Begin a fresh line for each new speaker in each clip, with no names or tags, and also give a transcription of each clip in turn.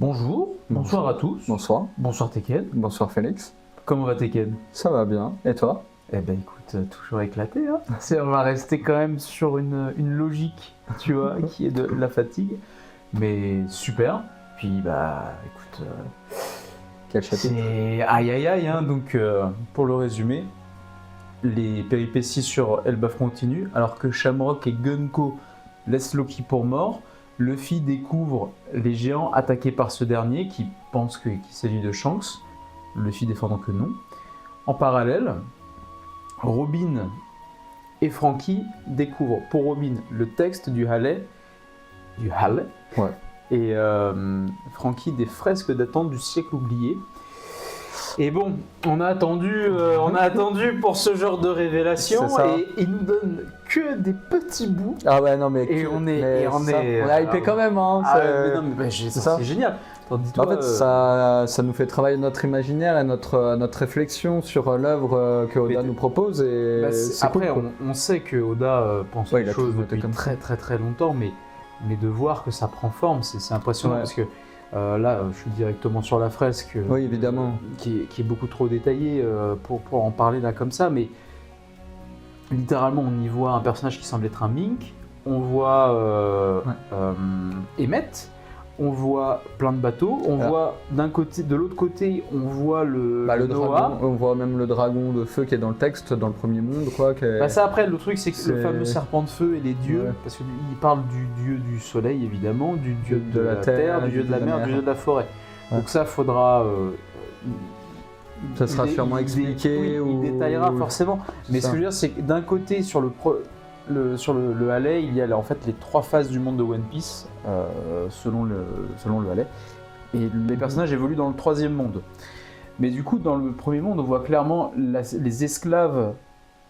Bonjour, bonsoir à tous.
Bonsoir.
Bonsoir Teken.
Bonsoir Félix.
Comment va Teken?
Ça va bien. Et toi?
Eh ben écoute, toujours éclaté. Hein. On va rester quand même sur une logique, tu vois, qui est de la fatigue. Mais super. Puis bah écoute,
Quel chapitre?
c'est aïe aïe aïe. Hein. Donc pour le résumer, les péripéties sur Elbaf continuent, alors que Shamrock et Gunko laissent Loki pour mort. Luffy découvre les géants attaqués par ce dernier qui pense qu'il s'agit de Shanks, Luffy défendant que non. En parallèle, Robin et Franky découvrent pour Robin le texte du Halley,
Ouais.
et Franky des fresques datant du siècle oublié. Et bon, on a attendu pour ce genre de révélation et il nous donne que des petits bouts.
Ah ouais, non mais...
On est
hypé quand même, hein.
C'est génial.
En fait, ça nous fait travailler notre imaginaire et notre réflexion sur l'œuvre que Oda nous propose. Et
après,
cool,
on sait que Oda pense
Ouais,
les choses depuis très très très longtemps, mais de voir que ça prend forme, c'est impressionnant parce que là, je suis directement sur la fresque,
oui, évidemment,
qui est beaucoup trop détaillée pour en parler là comme ça, mais littéralement, on y voit un personnage qui semble être un mink, on voit Emmett, on voit plein de bateaux, on voit d'un côté, de l'autre côté, on voit le
dragon, on voit même le dragon de feu qui est dans le texte, dans le premier monde, quoi.
Ça après, le truc c'est que le fameux serpent de feu et les dieux, parce qu'il parle du dieu du soleil évidemment, du dieu de la terre, du dieu de la mer, du dieu de la forêt. Donc ça faudra...
ça sera sûrement expliqué.
Il détaillera forcément. Mais ce que je veux dire c'est que d'un côté sur le Halley, il y a en fait les trois phases du monde de One Piece, selon le Halley. Et les personnages évoluent dans le troisième monde. Mais du coup, dans le premier monde, on voit clairement les esclaves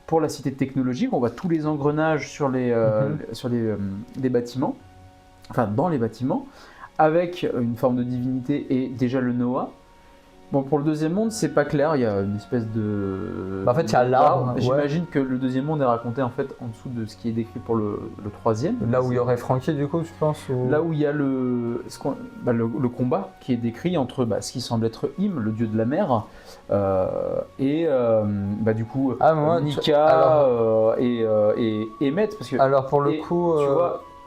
pour la cité technologique. On voit tous les engrenages sur les bâtiments, enfin dans les bâtiments, avec une forme de divinité et déjà le Noah. Bon, pour le deuxième monde, c'est pas clair, il y a une espèce de...
en fait, il y a l'arbre.
J'imagine que le deuxième monde est raconté en fait en dessous de ce qui est décrit pour le troisième.
Là où il y aurait Franky, du coup, je pense.
Là où il y a le combat qui est décrit entre ce qui semble être Im, le dieu de la mer, et du coup Nika et Emmett. Parce que,
alors pour le coup...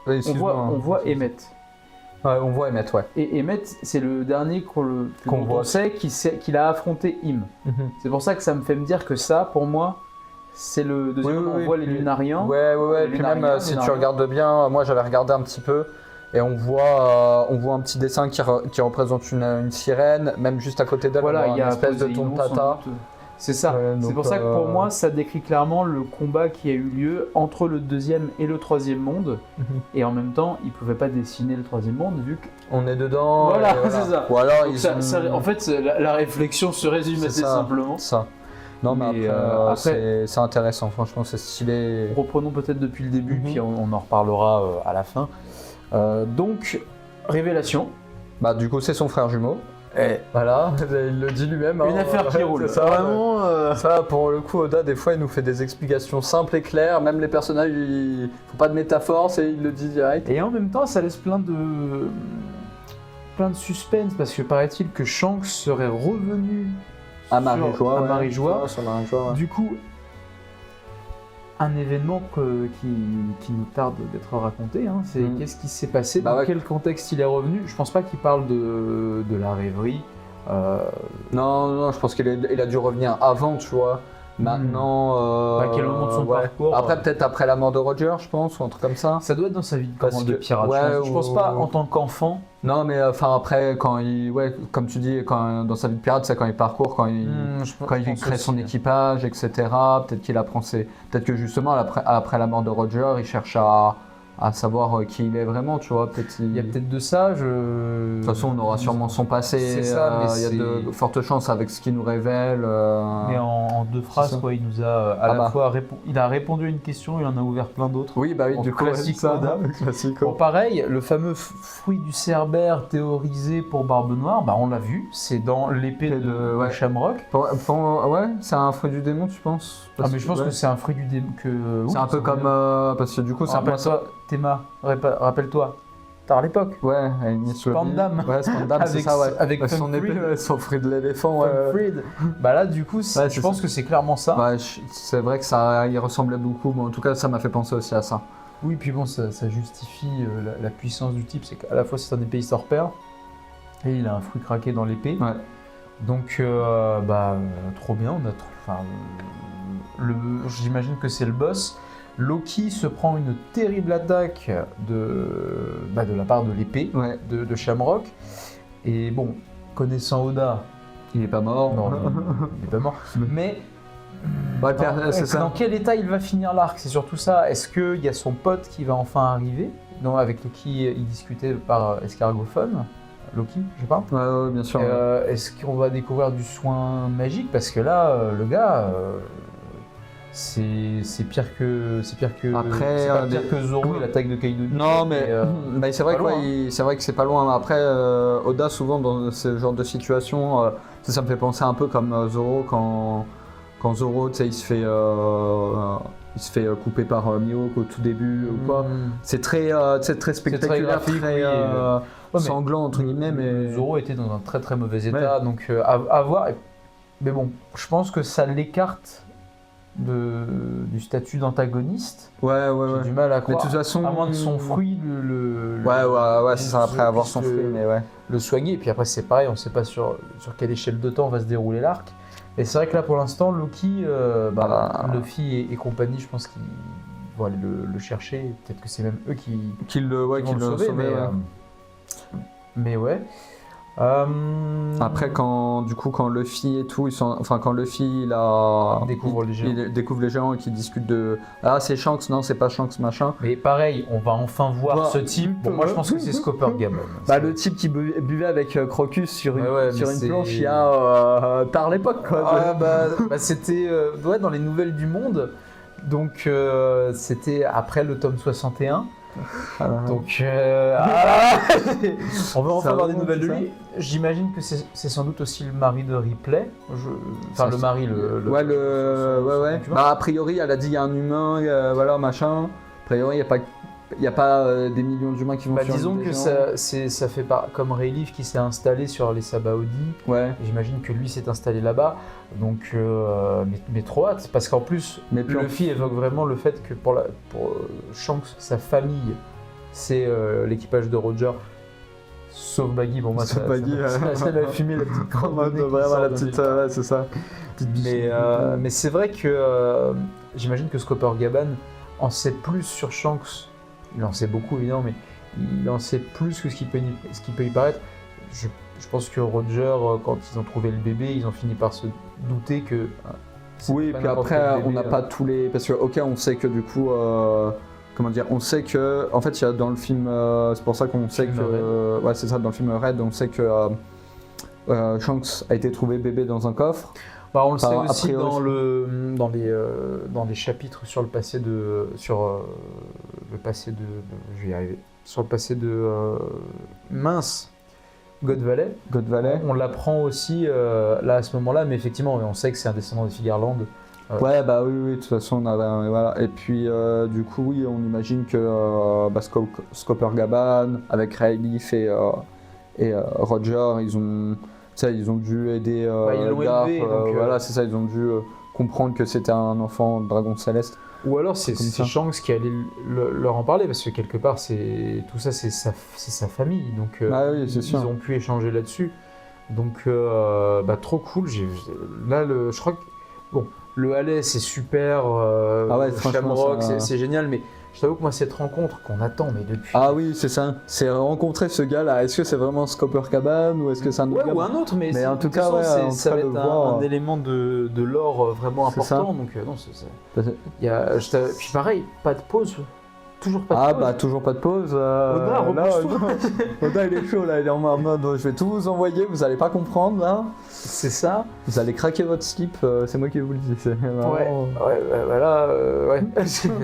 tu vois, on voit Emmett.
Ouais, on voit Emmett, ouais.
Et Emmett, c'est le dernier qu'on voit. On sait qu'il a affronté Im. C'est pour ça que ça me fait me dire que ça, pour moi, c'est le deuxième. On voit les Lunariens.
Ouais. Puis même si tu regardes bien, moi j'avais regardé un petit peu et on voit un petit dessin qui représente une sirène, même juste à côté d'elle.
Voilà, il y a
une espèce de tontata.
C'est ça. C'est pour ça que pour moi, ça décrit clairement le combat qui a eu lieu entre le deuxième et le troisième monde. Et en même temps, ils ne pouvaient pas dessiner le troisième monde vu
qu'on est dedans.
Voilà, c'est ça.
Ou alors
en fait, la réflexion se résume assez simplement.
Ça. Non, mais après c'est intéressant. Franchement, c'est stylé.
Reprenons peut-être depuis le début, puis on en reparlera à la fin. Donc, révélation.
Du coup, c'est son frère jumeau. Et voilà, il le dit lui-même.
Une affaire qui roule.
Ça, vraiment. Ça, pour le coup, Oda, des fois, il nous fait des explications simples et claires. Même les personnages, il faut pas de métaphore, il le dit direct.
Et en même temps, ça laisse plein de suspense, parce que paraît-il que Shanks serait revenu
à Marie-Joie.
Du coup, un événement qui nous tarde d'être raconté, hein, c'est qu'est-ce qui s'est passé, dans quel contexte il est revenu. Je pense pas qu'il parle de la rêverie.
Non, je pense qu'il a dû revenir avant, tu vois. Maintenant...
à quel moment de son parcours
Après, peut-être après la mort de Roger, je pense, ou un truc comme ça.
Ça doit être dans sa vie de pirate. Je pense pas en tant qu'enfant.
Non, mais après, quand il... Ouais, comme tu dis, dans sa vie de pirate, c'est quand il parcourt, quand il crée son équipage, etc. Peut-être qu'il apprend Peut-être que justement, après la mort de Roger, il cherche à savoir qui il est vraiment, tu vois.
Il y a peut-être de ça.
De toute façon, on aura sûrement son passé.
C'est ça, mais
il y a de fortes chances avec ce qu'il nous révèle.
Mais en deux phrases, il nous a à la fois il a répondu à une question, il en a ouvert plein d'autres.
Oui, du
classique Oda.
Classico.
Bon, pareil, le fameux fruit du cerbère théorisé pour Barbe Noire, on l'a vu, c'est dans l'épée de Shamrock.
Ouais, c'est un fruit du démon, tu penses?
Mais je pense que c'est un fruit du démon.
C'est un peu comme... parce que du coup, c'est un peu...
Théma, rappelle-toi. tard à l'époque.
Ouais, Enies Lobby.
Spandam.
Ouais, Spandam, c'est ça, ouais.
Avec
son épée, son fruit de l'éléphant.
Fried. Bah là, du coup, je pense que c'est clairement ça.
Ouais, c'est vrai que ça y ressemblait beaucoup, mais en tout cas, ça m'a fait penser aussi à ça.
Oui, puis bon, ça justifie la puissance du type, c'est qu'à la fois c'est un épéiste hors pair, et il a un fruit craqué dans l'épée.
Ouais.
Donc, trop bien. J'imagine que c'est le boss. Loki se prend une terrible attaque de la part de l'épée de Shamrock. Et bon, connaissant Oda,
il n'est pas mort.
Non, il n'est pas mort. Mais
c'est ça.
Dans quel état il va finir l'arc? C'est surtout ça. Est-ce qu'il y a son pote qui va enfin arriver, avec qui il discutait par escargophone, Loki, je sais pas.
Ouais, bien sûr.
Est-ce qu'on va découvrir du soin magique? Parce que là, le gars, c'est pire que
Après,
c'est pas pire que Zoro et l'attaque de Kaido.
Non, mais c'est vrai c'est vrai que c'est pas loin. Après, Oda souvent dans ce genre de situation, ça me fait penser un peu comme Zoro quand Zoro, tu sais, il se fait couper par Mihawk au tout début ou quoi. C'est très spectaculaire, très sanglant entre guillemets. Mais
Zoro était dans un très très mauvais état, donc à voir. Mais bon, je pense que ça l'écarte du statut d'antagoniste.
Ouais.
J'ai du mal à croire.
Mais de toute façon,
à moins de son fruit,
c'est ça. Après avoir son fruit, mais ouais.
Le soigner. Et puis après, c'est pareil, on ne sait pas sur quelle échelle de temps va se dérouler l'arc. Et c'est vrai que là, pour l'instant, Loki, Luffy et compagnie, je pense qu'ils vont aller le chercher. Peut-être que c'est même eux qui vont le sauver. Mais ouais.
Après, quand Luffy et tout, quand Luffy découvre les gens et qu'ils discutent de c'est Shanks, non c'est pas Shanks machin.
Mais pareil, on va enfin voir ce type. Bon, moi je pense que c'est Scopper Gammon.
Le type qui buvait avec Crocus sur une planche il y a tard l'époque quoi.
C'était dans les nouvelles du monde. Donc c'était après le tome 61. Donc, on va enfin avoir des nouvelles de lui. J'imagine que c'est sans doute aussi le mari de Ripley. Le mari,
a priori, elle a dit il y a un humain, machin. A priori, il n'y a pas des millions d'humains qui vont sur
disons que ça fait pas comme Rayleigh qui s'est installé sur les Sabaody.
Ouais.
J'imagine que lui s'est installé là-bas. Donc, mais trop hâte, parce qu'en plus, Luffy évoque vraiment le fait que pour Shanks, sa famille, c'est l'équipage de Roger. Sauf Baggy, bon moi ça m'a fumé la petite crotte.
Vraiment la petite, c'est ça.
Mais c'est vrai que j'imagine que Scopper Gaban en sait plus sur Shanks. Il en sait beaucoup évidemment, mais il en sait plus que ce qui peut y paraître. Je pense que Roger, quand ils ont trouvé le bébé, ils ont fini par se douter que...
Oui, et puis après, on n'a pas tous les... Parce que, on sait que du coup... on sait que... En fait, il y a dans le film... c'est pour ça qu'on sait que... ouais, c'est ça, dans le film Red, on sait que Shanks a été trouvé bébé dans un coffre.
On le sait aussi dans les chapitres sur le passé de... je vais y arriver. Sur le passé de... God Valley. On l'apprend aussi là à ce moment-là, mais effectivement, on sait que c'est un descendant des Figarland.
Oui, de toute façon, voilà. Et puis, du coup, oui, on imagine que Scopper Gaban, avec Rayleigh et Roger, ils ont dû aider Garp. C'est ça, ils ont dû comprendre que c'était un enfant de dragon céleste.
Ou alors c'est Shanks qui allait leur en parler, parce que quelque part tout ça c'est sa famille, donc ils ont pu échanger là-dessus. Donc trop cool. Je crois que le Halley c'est super, Shamrock c'est génial, mais je t'avoue que moi cette rencontre qu'on attend mais depuis...
Ah oui, c'est ça, c'est rencontrer ce gars-là. Est-ce que c'est vraiment Scopper Gaban ou est-ce que c'est un autre gars
ou un autre, mais
en tout cas,
ça va être un élément de lore vraiment important. Donc puis pareil, pas de pause. Toujours pas de pause.
Toujours pas de pause. Oda il est chaud là, il est en mode je vais tout vous envoyer, vous allez pas comprendre là.
C'est ça.
Vous allez craquer votre slip, c'est moi qui vous le dis.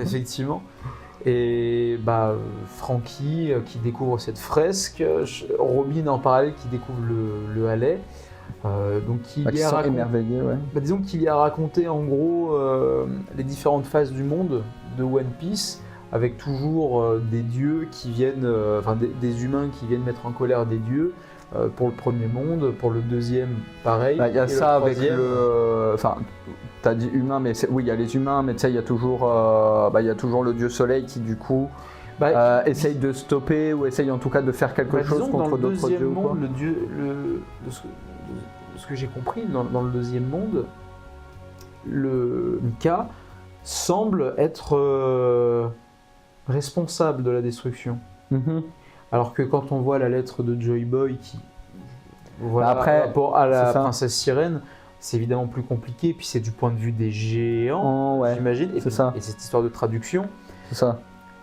Effectivement. Et Franky qui découvre cette fresque, Robin en parallèle qui découvre le Halley.
Émerveillé,
disons qu'il y a raconté en gros les différentes phases du monde de One Piece avec toujours des dieux qui viennent, des humains qui viennent mettre en colère des dieux. Pour le premier monde, pour le deuxième, pareil.
Il y a ça avec le. Enfin, t'as dit humain, mais oui, il y a les humains, mais tu sais, il y a toujours le dieu soleil qui, du coup, essaye de stopper ou essaye en tout cas de faire quelque chose contre d'autres dieux.
Monde, quoi. De ce que j'ai compris, dans le deuxième monde, le Nika semble être responsable de la destruction. Alors que quand on voit la lettre de Joy Boy qui,
après,
rapport à la princesse sirène, c'est évidemment plus compliqué. Puis c'est du point de vue des géants, j'imagine. Et cette histoire de traduction.
C'est ça.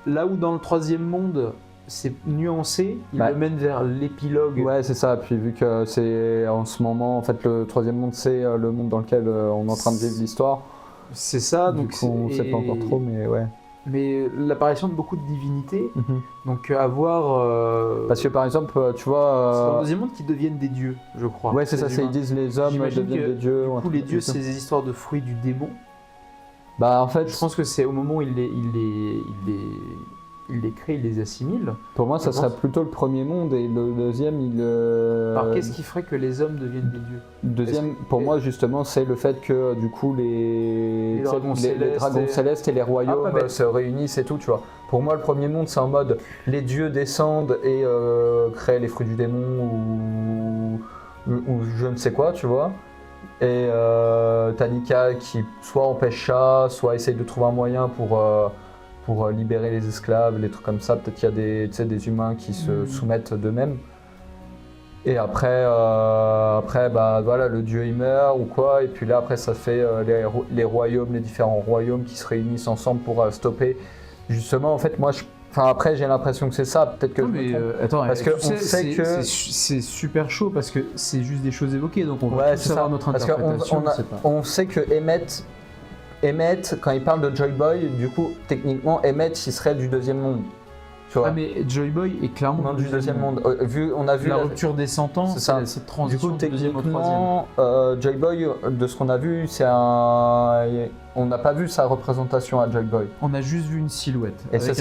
Là où dans le troisième monde, c'est nuancé, il le mène vers l'épilogue.
Ouais, c'est ça. Puis vu que c'est en ce moment, en fait, le troisième monde, c'est le monde dans lequel on est en train de vivre l'histoire.
C'est ça.
Donc on ne sait pas encore trop, mais ouais.
Mais l'apparition de beaucoup de divinités, donc à voir...
Parce que par exemple, tu vois...
c'est dans le deuxième monde qu'ils deviennent des dieux, je crois.
Ouais, c'est ça, ils disent les hommes deviennent des dieux.
Du coup, les dieux, c'est des histoires de fruits du démon.
Bah en fait...
Je pense que c'est au moment où il les crée, il les assimile.
Pour moi, ça serait plutôt le premier monde et le deuxième,
Alors qu'est-ce qui ferait que les hommes deviennent des dieux ?
Le deuxième, pour moi, justement, c'est le fait que du coup les dragons célestes et les royaumes se réunissent et tout, tu vois. Pour moi, le premier monde, c'est en mode les dieux descendent et créent les fruits du démon ou je ne sais quoi, tu vois. Et t'as Nika qui soit empêche ça, soit essaye de trouver un moyen pour libérer les esclaves, les trucs comme ça. Peut-être qu'il y a des humains qui se soumettent d'eux-mêmes. Et après, voilà, le dieu il meurt ou quoi. Et puis là, après, ça fait les royaumes, les différents royaumes qui se réunissent ensemble pour stopper. Justement, en fait, après, j'ai l'impression que c'est ça. Peut-être que.
Non, mais attends,
parce qu'on sait que
c'est super chaud parce que c'est juste des choses évoquées. Donc on va tous avoir notre interprétation.
On sait que Emmett, quand il parle de Joy Boy, du coup, techniquement, Emmett, il serait du deuxième monde. Tu vois.
Mais Joy Boy est clairement
du deuxième monde. On a vu
la rupture des 100 ans, c'est cette transition
du coup,
du deuxième au
techniquement, Joy Boy, de ce qu'on a vu, on n'a pas vu sa représentation à Joy Boy.
On a juste vu une silhouette.
Et sa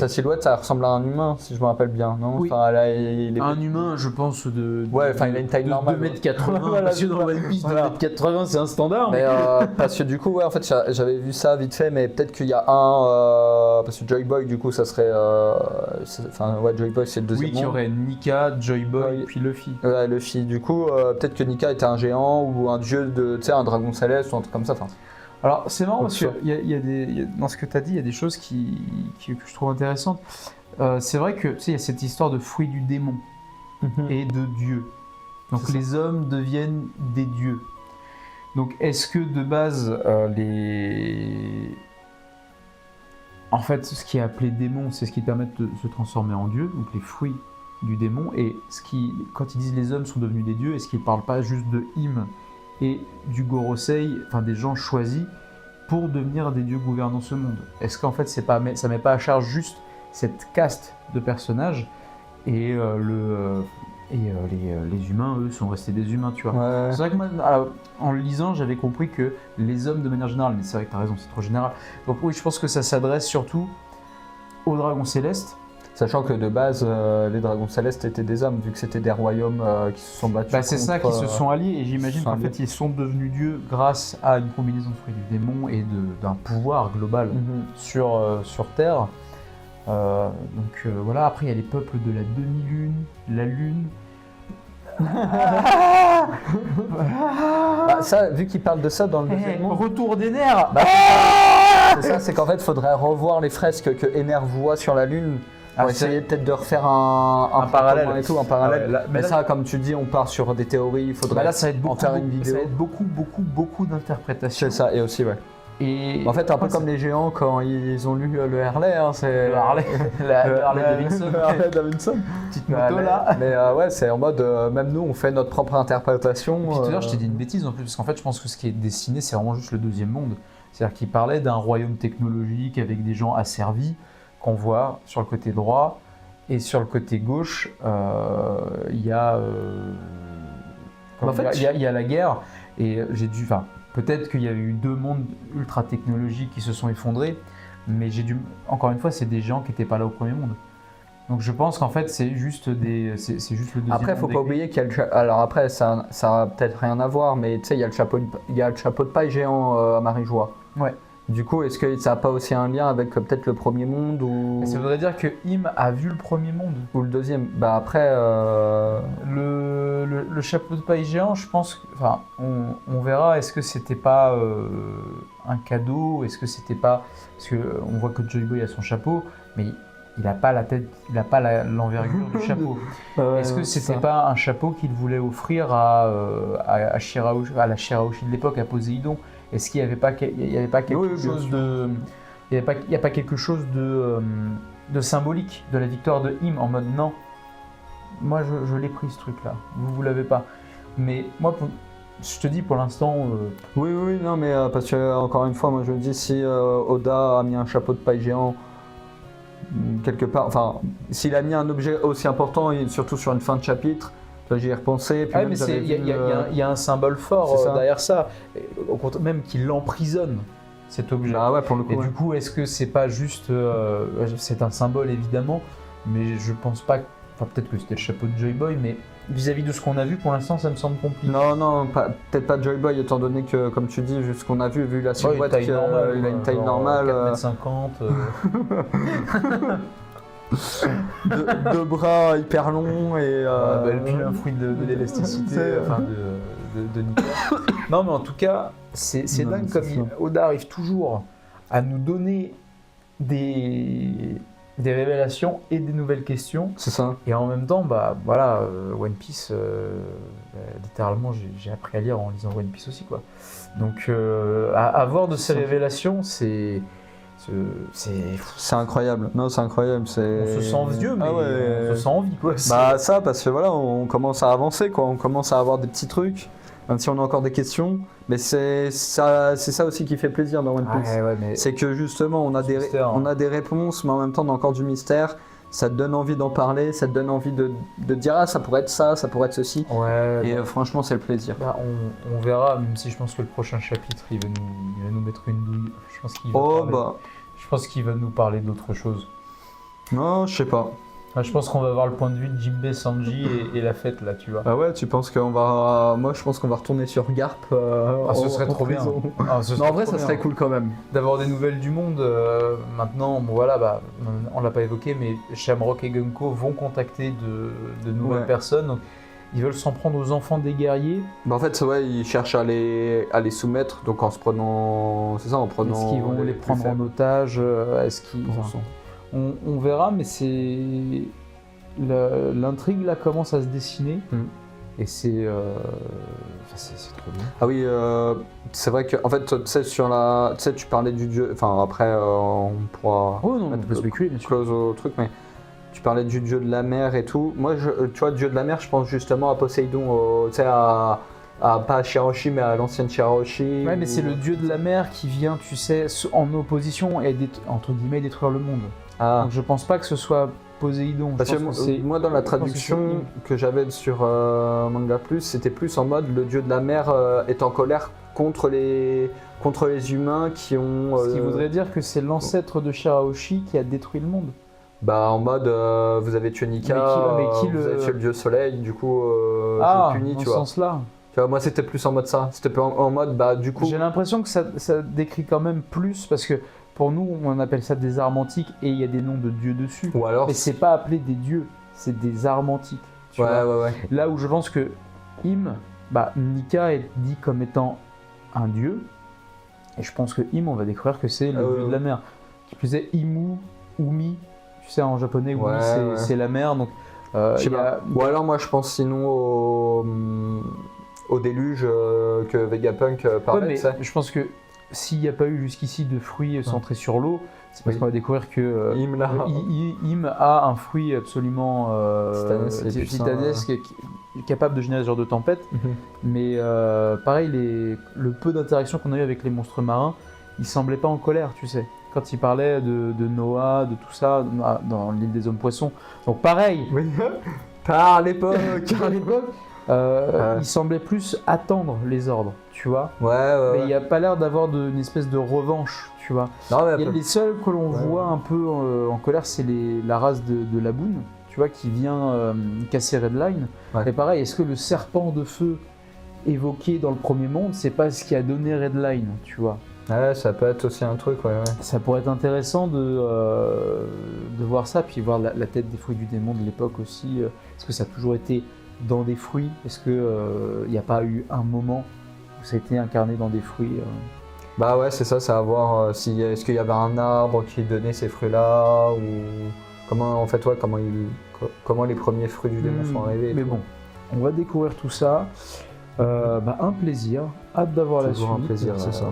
silhouette, ça ressemble à un humain, si je me rappelle bien, non ?
Oui.
Enfin, là, il est...
Un humain, je pense,
il a une taille normale.
2m80. Parce que dans One Piece, 2m80, c'est un standard.
Mais parce que du coup, en fait, j'avais vu ça vite fait, mais peut-être qu'il y a un... parce que Joy Boy, du coup, ça serait... Joy Boy, c'est le deuxième monde.
Oui, qui aurait Nika, Joy Boy, puis Luffy.
Ouais, Luffy. Du coup, peut-être que Nika était un géant ou un dieu un dragon céleste ou un truc comme ça.
Alors c'est marrant parce que dans ce que tu as dit, il y a des choses que je trouve intéressantes. C'est vrai que il y a cette histoire de fruits du démon et de Dieu. Donc les hommes deviennent des dieux. Donc est-ce que de base en fait ce qui est appelé démon, c'est ce qui permet de se transformer en dieu, donc les fruits du démon. Et quand ils disent les hommes sont devenus des dieux, est-ce qu'ils ne parlent pas juste de him et du Gorosei, enfin des gens choisis pour devenir des dieux gouvernant ce monde? Est-ce qu'en fait ça met pas à charge juste cette caste de personnages et les humains, eux, sont restés des humains, tu vois.
Ouais.
C'est vrai que moi, en le lisant, j'avais compris que les hommes de manière générale, mais c'est vrai que t'as raison, c'est trop général. Donc oui, je pense que ça s'adresse surtout aux dragons célestes.
Sachant que de base, les dragons célestes étaient des hommes, vu que c'était des royaumes qui se sont battus.
C'est ça, qui se sont alliés, et j'imagine qu'en fait ils sont devenus dieux grâce à une combinaison de fruits du démon et d'un pouvoir global sur Terre. Voilà, après il y a les peuples de la demi-lune, la lune.
Ça, vu qu'il parle de ça dans le deuxième monde.
Retour des nerfs.
C'est qu'en fait, il faudrait revoir les fresques que Ener voit sur la lune. Pour essayer peut-être de refaire un
parallèle
et tout, un parallèle.
Là,
mais ça, comme tu dis, on part sur des théories. Il faudrait
là, ça va être
en faire une vidéo.
Ça va être beaucoup d'interprétations.
C'est ça, et aussi, ouais.
Et
en fait, un peu comme les géants quand ils ont lu le Harley, c'est
le Harley Davidson.
Le Harley Davidson.
Petite moto là.
Mais ouais, c'est en mode même nous on fait notre propre interprétation.
Puis tout à l'heure, je t'ai dit une bêtise en plus, parce qu'en fait, je pense que ce qui est dessiné, c'est vraiment juste le deuxième monde. C'est-à-dire qu'il parlait d'un royaume technologique avec des gens asservis qu'on voit sur le côté droit, et sur le côté gauche, il y a la guerre, et peut-être qu'il y a eu deux mondes ultra technologiques qui se sont effondrés. Mais encore une fois, c'est des gens qui n'étaient pas là au premier monde. Donc je pense qu'en fait, c'est juste le deuxième.
Après, faut pas oublier qu'il y a alors après, ça a peut-être rien à voir, mais tu sais, il y a le chapeau de paille géant à Marie-Joie.
Ouais.
Du coup, est-ce que ça n'a pas aussi un lien avec peut-être le premier monde ou...
Ça voudrait dire que Im a vu le premier monde.
Ou le deuxième. Bah après...
Le chapeau de paille géant, je pense... Enfin, on verra, est-ce que c'était pas un cadeau? Est-ce que c'était pas... Parce qu'on voit que Joy Boy a son chapeau, mais il n'a pas la tête, il n'a pas l'envergure du chapeau. Est-ce que c'était pas un chapeau qu'il voulait offrir à la Shirahoshi de l'époque, à Poséidon? Est-ce qu'il n'y avait pas quelque chose de... Il n'y a pas quelque chose de symbolique de la victoire de Im en mode non, moi je l'ai pris ce truc là, vous l'avez pas. Mais moi, je te dis pour l'instant...
Oui, non mais parce que encore une fois, moi je me dis si Oda a mis un chapeau de paille géant quelque part, enfin s'il a mis un objet aussi important et surtout sur une fin de chapitre, j'y ai repensé.
Ah mais il y a un symbole fort derrière ça, même qu'il l'emprisonne, cet objet.
Ah ouais, pour le coup.
Et du coup, est-ce que c'est pas juste... c'est un symbole évidemment, mais je pense pas... Enfin peut-être que c'était le chapeau de Joy Boy, mais vis-à-vis de ce qu'on a vu pour l'instant, ça me semble compliqué.
Non, peut-être pas Joy Boy, étant donné que, comme tu dis, vu ce qu'on a vu la silhouette, il a une taille normale.
4,50 m.
Deux bras hyper longs et...
et puis un fruit de l'élasticité, enfin de nickel. Non mais en tout cas, c'est dingue comme Oda arrive toujours à nous donner des révélations et des nouvelles questions.
C'est ça.
Et en même temps, voilà, One Piece, littéralement, j'ai appris à lire en lisant One Piece aussi, quoi. Donc, avoir de ces révélations, c'est
incroyable. Non, c'est incroyable.
On se sent vieux, mais on se sent en vie, quoi.
Bah ça, parce que voilà, on commence à avancer, quoi. On commence à avoir des petits trucs, même si on a encore des questions. Mais c'est ça aussi qui fait plaisir dans One Piece. C'est que justement, on a des réponses, mais en même temps, on a encore du mystère. Ça te donne envie d'en parler, ça te donne envie de dire ah, ça pourrait être ça pourrait être ceci. Et franchement, c'est le plaisir.
On verra, même si je pense que le prochain chapitre, il va nous mettre une douille. Je pense qu'il va je pense qu'il va nous parler d'autre chose.
Non, je sais pas.
Je pense qu'on va voir le point de vue de Jinbei, Sanji et la fête là, tu vois.
Ah ouais, tu penses qu'on va... Moi, je pense qu'on va retourner sur Garp.
Ce serait trop bien.
En vrai, ça serait cool quand même.
D'avoir des nouvelles du monde. Maintenant, voilà, on l'a pas évoqué, mais Shamrock et Gunko vont contacter de nouvelles personnes. Donc, ils veulent s'en prendre aux enfants des guerriers.
En fait, ils cherchent à les soumettre, donc en se prenant... C'est ça, en prenant...
Est-ce qu'ils vont les prendre en otage? Est-ce qu'ils... On verra, mais l'intrigue là commence à se dessiner et c'est trop bien.
Ah oui, c'est vrai que en fait, tu sais, tu parlais du dieu. Enfin après, on pourra.
On peut spéculer, bien sûr.
Close au truc, mais tu parlais du dieu de la mer et tout. Moi, tu vois, dieu de la mer, je pense justement à Poséidon, tu sais, pas à Shirahoshi, mais à l'ancienne Shirahoshi.
Ouais, mais c'est le dieu de la mer qui vient, tu sais, en opposition et entre guillemets détruire le monde. Donc je pense pas que ce soit Poséidon.
Parce que moi, dans la traduction que j'avais sur Manga Plus, c'était plus en mode le dieu de la mer est en colère contre les humains qui ont...
Ce qui voudrait dire que c'est l'ancêtre de Shirahoshi qui a détruit le monde.
En mode vous avez tué Nika, vous avez tué le dieu soleil, du coup je vous punis, tu vois.
Dans ce sens-là.
Tu vois, moi c'était plus en mode ça, c'était en mode du coup...
J'ai l'impression que ça décrit quand même plus, parce que pour nous on appelle ça des armes antiques et il y a des noms de dieux dessus.
Ou alors...
Mais c'est pas appelé des dieux, c'est des armes antiques.
Ouais.
Là où je pense que Nika est dit comme étant un dieu, et je pense que Im, on va découvrir que c'est le dieu de la mer. Qui plus est, Imu, Umi, tu sais en japonais, Umi c'est la mer, donc...
Ou alors moi je pense sinon au déluge que Vegapunk parlait.
Je pense que s'il n'y a pas eu jusqu'ici de fruits centrés sur l'eau, c'est parce qu'on va découvrir que Im a un fruit absolument titanesque, capable de générer ce genre de tempête. Mais pareil, le peu d'interaction qu'on a eu avec les monstres marins, il semblait pas en colère, tu sais. Quand il parlait de Noah, de tout ça, dans l'île des hommes poissons. Donc pareil.
Par l'époque.
il semblait plus attendre les ordres, tu vois.
Ouais.
Mais il n'y a pas l'air d'avoir une espèce de revanche, tu vois. Les seuls que l'on voit un peu en colère, c'est la race de Laboon, tu vois, qui vient casser Redline. Et pareil, est-ce que le serpent de feu évoqué dans le premier monde, c'est pas ce qui a donné Redline, tu vois.
Ouais, ça peut être aussi un truc, ouais.
Ça pourrait être intéressant de voir ça, puis voir la tête des fruits du démon de l'époque aussi. Est-ce que ça a toujours été dans des fruits? Est-ce qu'il n'y a pas eu un moment où ça a été incarné dans des fruits
Bah ouais, c'est ça, c'est à voir est-ce qu'il y avait un arbre qui donnait ces fruits-là, ou comment, en fait, comment les premiers fruits du démon sont arrivés.
Mais bon, on va découvrir tout ça. Un plaisir, hâte d'avoir la suite.
Toujours un plaisir, c'est ça.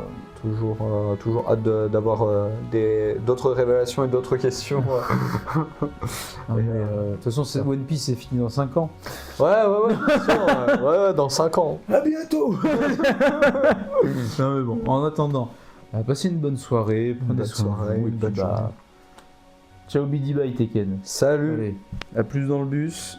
Toujours hâte d'avoir d'autres révélations et d'autres questions.
De toute façon, One Piece c'est fini dans 5 ans.
Ouais, bien sûr, ouais, dans 5 ans.
À bientôt. Non mais bon, en attendant, passez une bonne soirée, prenez soin de vous, et puis ciao Bidi Bye Tekken.
Salut.
Allez, à plus dans le bus.